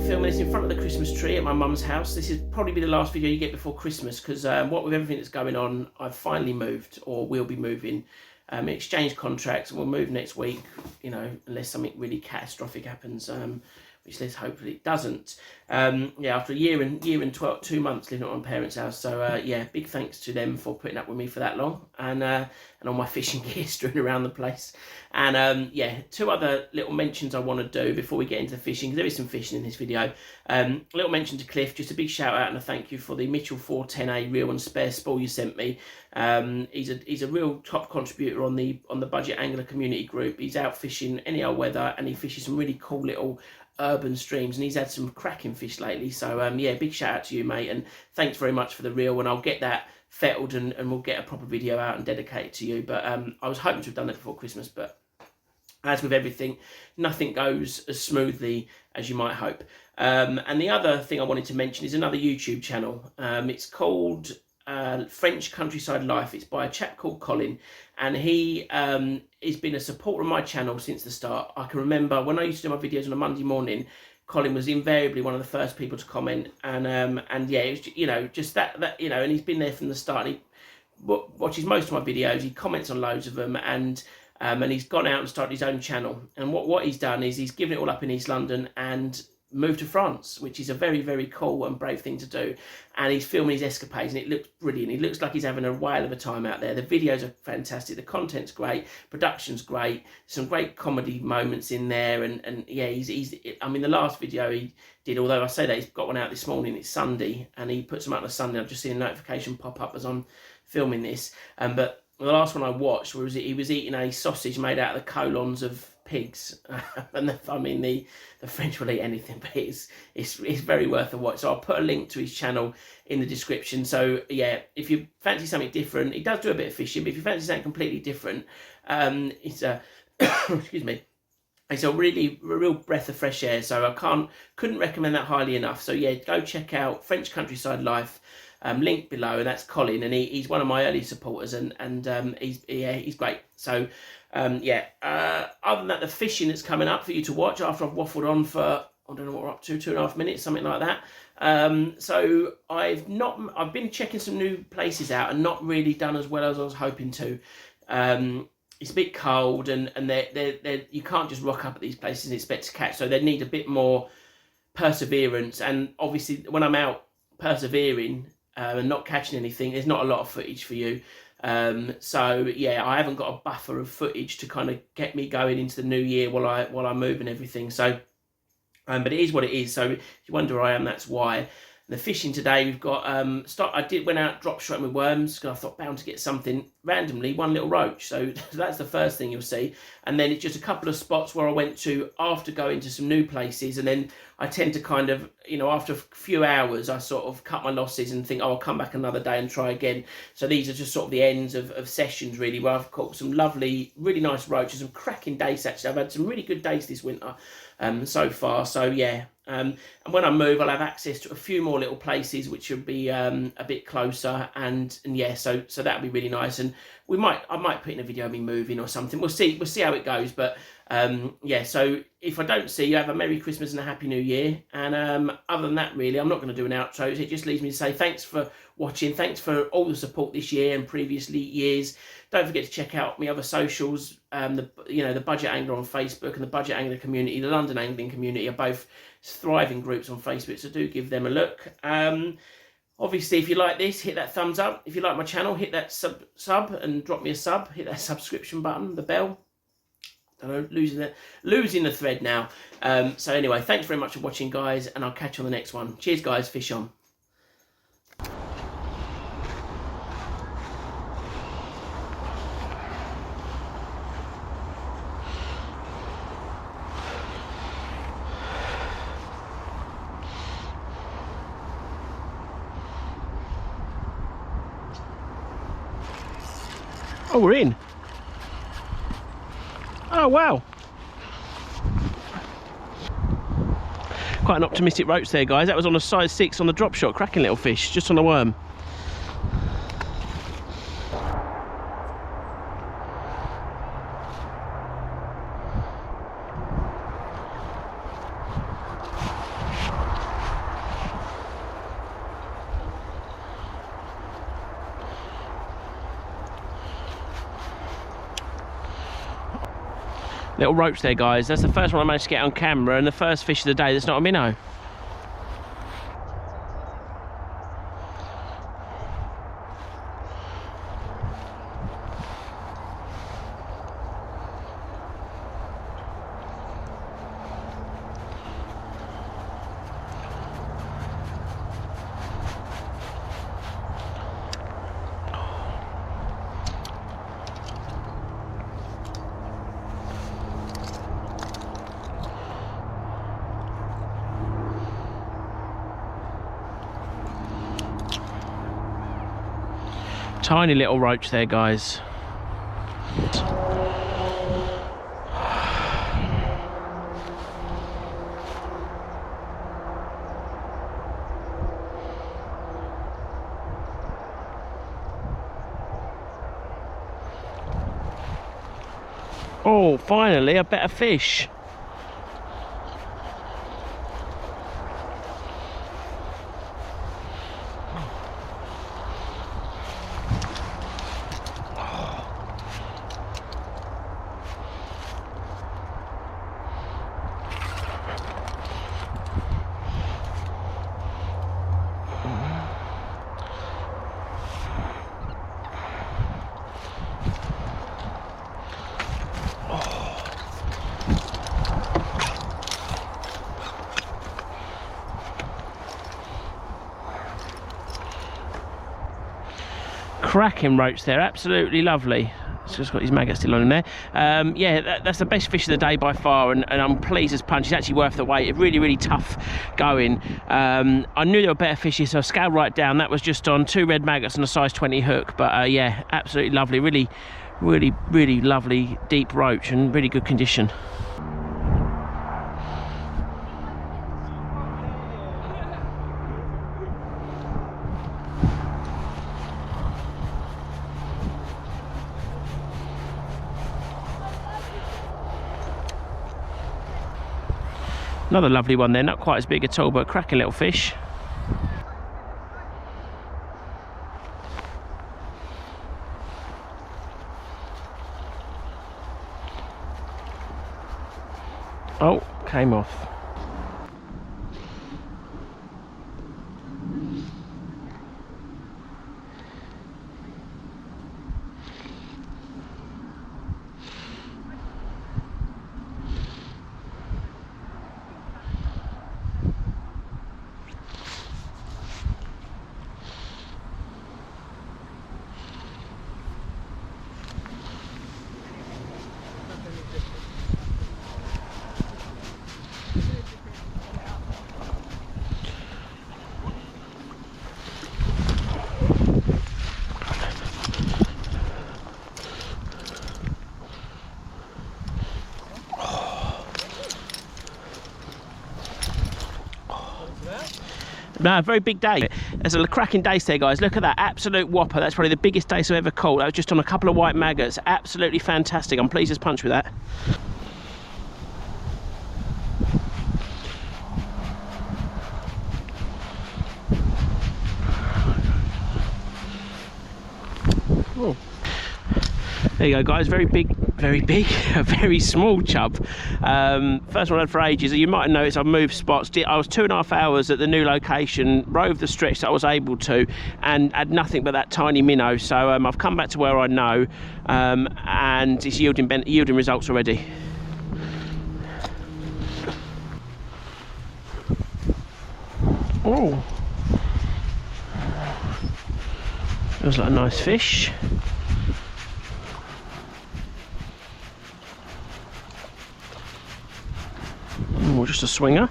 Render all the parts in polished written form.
filming this in front of the Christmas tree at my mum's house. This is probably be the last video you get before Christmas because what with everything that's going on, I've finally moved, or will be moving. Exchanged contracts, and we'll move next week, you know, unless something really catastrophic happens, which let's hopefully it doesn't. Yeah, after a year and 2 months living at my parents' house. So yeah, big thanks to them for putting up with me for that long, and all my fishing gear strewn around the place. And yeah, 2 other little mentions I want to do before we get into the fishing, because there is some fishing in this video. A little mention to Cliff, just a big shout out and a thank you for the Mitchell 410A reel and spare spool you sent me. He's a real top contributor on the budget angler community group. He's out fishing any old weather, and he fishes some really cool little urban streams, and he's had some cracking fish lately. So yeah, big shout out to you, mate, and thanks very much for the reel, and I'll get that fettled and we'll get a proper video out and dedicate it to you. But I was hoping to have done that before Christmas, but as with everything, nothing goes as smoothly as you might hope. And the other thing I wanted to mention is another YouTube channel. It's called French Countryside Life. It's by a chap called Colin, and he has been a supporter of my channel since the start. I can remember when I used to do my videos on a Monday morning, Colin was invariably one of the first people to comment, and yeah, it was, you know, just that you know, and he's been there from the start. And he watches most of my videos, he comments on loads of them, and he's gone out and started his own channel. And what he's done is he's given it all up in East London and moved to France, which is a very, very cool and brave thing to do. And he's filming his escapades, and it looks brilliant. He looks like he's having a whale of a time out there. The videos are fantastic, the content's great, production's great, some great comedy moments in there, and yeah, he's I mean, the last video he did, although I say that he's got one out this morning, it's Sunday, and he puts them out on a Sunday. I've just seen a notification pop up as I'm filming this, but the last one I watched was he was eating a sausage made out of the colons of pigs, and I mean the French will eat anything, but it's very worth a watch. So I'll put a link to his channel in the description. So yeah, if you fancy something different, he does do a bit of fishing, but if you fancy something completely different, it's a excuse me, it's a real breath of fresh air. So I couldn't recommend that highly enough. So yeah, go check out French Countryside Life. Link below, and that's Colin, and he's one of my early supporters, and he's great. So yeah, other than that, the fishing that's coming up for you to watch after I've waffled on for, I don't know what we're up to, 2.5 minutes, something like that. So I've been checking some new places out and not really done as well as I was hoping to. It's a bit cold, and they're you can't just rock up at these places and expect to catch, so they need a bit more perseverance. And obviously when I'm out persevering and not catching anything, there's not a lot of footage for you. So yeah, I haven't got a buffer of footage to kind of get me going into the new year while I move and everything. So but it is what it is. So if you wonder where I am, that's why. The fishing today, we've got went out drop shotting with worms because I thought bound to get something randomly, one little roach. So that's the first thing you'll see, and then it's just a couple of spots where I went to after going to some new places, and then I tend to kind of, you know, after a few hours I sort of cut my losses and think, oh, I'll come back another day and try again. So these are just sort of the ends of sessions really, where I've caught some lovely, really nice roaches, some cracking days actually. I've had some really good days this winter so far. So yeah. And when I move, I'll have access to a few more little places which will be a bit closer, and yeah, so that'll be really nice. And I might put in a video of me moving or something. We'll see how it goes. But yeah, so if I don't see you, have a Merry Christmas and a Happy New Year. And other than that, really, I'm not going to do an outro. It just leaves me to say thanks for watching. Thanks for all the support this year and previously years. Don't forget to check out my other socials. The Budget Angler on Facebook and the Budget Angler community, the London Angling community, are both thriving groups on Facebook, so do give them a look. Obviously, if you like this, hit that thumbs up. If you like my channel, hit that sub and drop me a sub. Hit that subscription button, the bell. I don't know, losing the thread now. So anyway, thanks very much for watching, guys, and I'll catch you on the next one. Cheers, guys. Fish on. Oh, we're in. Oh, wow. Quite an optimistic roach there, guys. That was on a size 6 on the drop shot. Cracking little fish, just on a worm. Little roach there, guys. That's the first one I managed to get on camera, and the first fish of the day that's not a minnow. Tiny little roach there, guys. Oh, finally a better fish. Cracking roach there, absolutely lovely. It's just got his maggot still on him there. Yeah, that's the best fish of the day by far, and I'm pleased as punch. It's actually worth the wait. It's really tough going. I knew there were better fishes, so I scaled right down. That was just on 2 red maggots and a size 20 hook, but yeah, absolutely lovely. Really lovely deep roach and really good condition. Another lovely one there, not quite as big at all, but cracking little fish. Oh, came off. No, a very big day. There's a cracking day there, guys. Look at that, absolute whopper. That's probably the biggest dace I've ever caught. That was just on a couple of white maggots. Absolutely fantastic. I'm pleased as punch with that. Oh. There you go, guys. Very big, a very small chub. First one I had for ages. You might have noticed I've moved spots. I was 2.5 hours at the new location, rove the stretch that I was able to, and had nothing but that tiny minnow. So I've come back to where I know, and it's yielding results already. Oh, feels like a nice fish. Or just a swinger.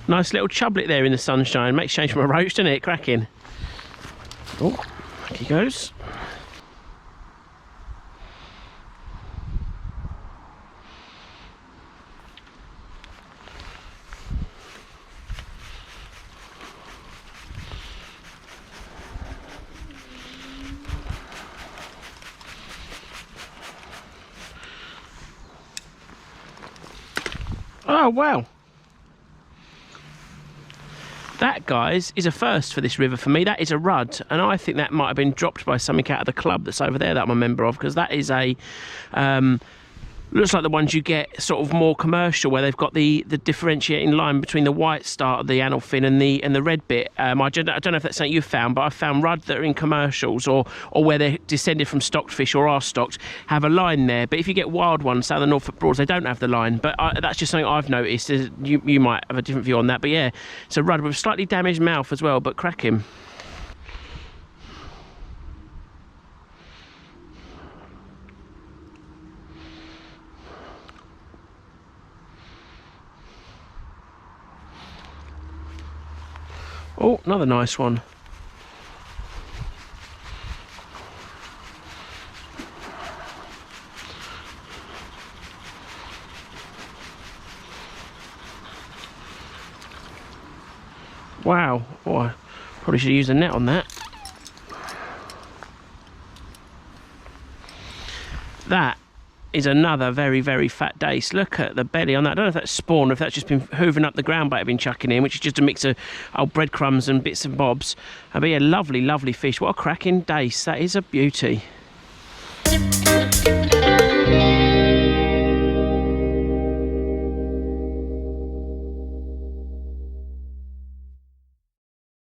Nice little chublet there in the sunshine. Makes change from a roach, doesn't it? Cracking. Oh, back he goes. Oh wow, that guys, is a first for this river for me. That is a rudd, and I think that might have been dropped by something out of the club that's over there that I'm a member of, because that is a looks like the ones you get sort of more commercial, where they've got the differentiating line between the white start of the annel fin and the red bit. I don't know if that's something you've found, but I've found rudd that are in commercials or where they're descended from stocked fish or are stocked have a line there. But if you get wild ones, Southern Norfolk Broads, they don't have the line. But that's just something I've noticed. You might have a different view on that. But yeah, it's a rudd with a slightly damaged mouth as well, but cracking. Oh, another nice one. Wow. Oh, I probably should use a net on that. That is another very, very fat dace. Look at the belly on that. I don't know if that's spawn or if that's just been hoovering up the ground bait I've been chucking in, which is just a mix of old breadcrumbs and bits and bobs. But yeah, lovely, lovely fish. What a cracking dace. That is a beauty.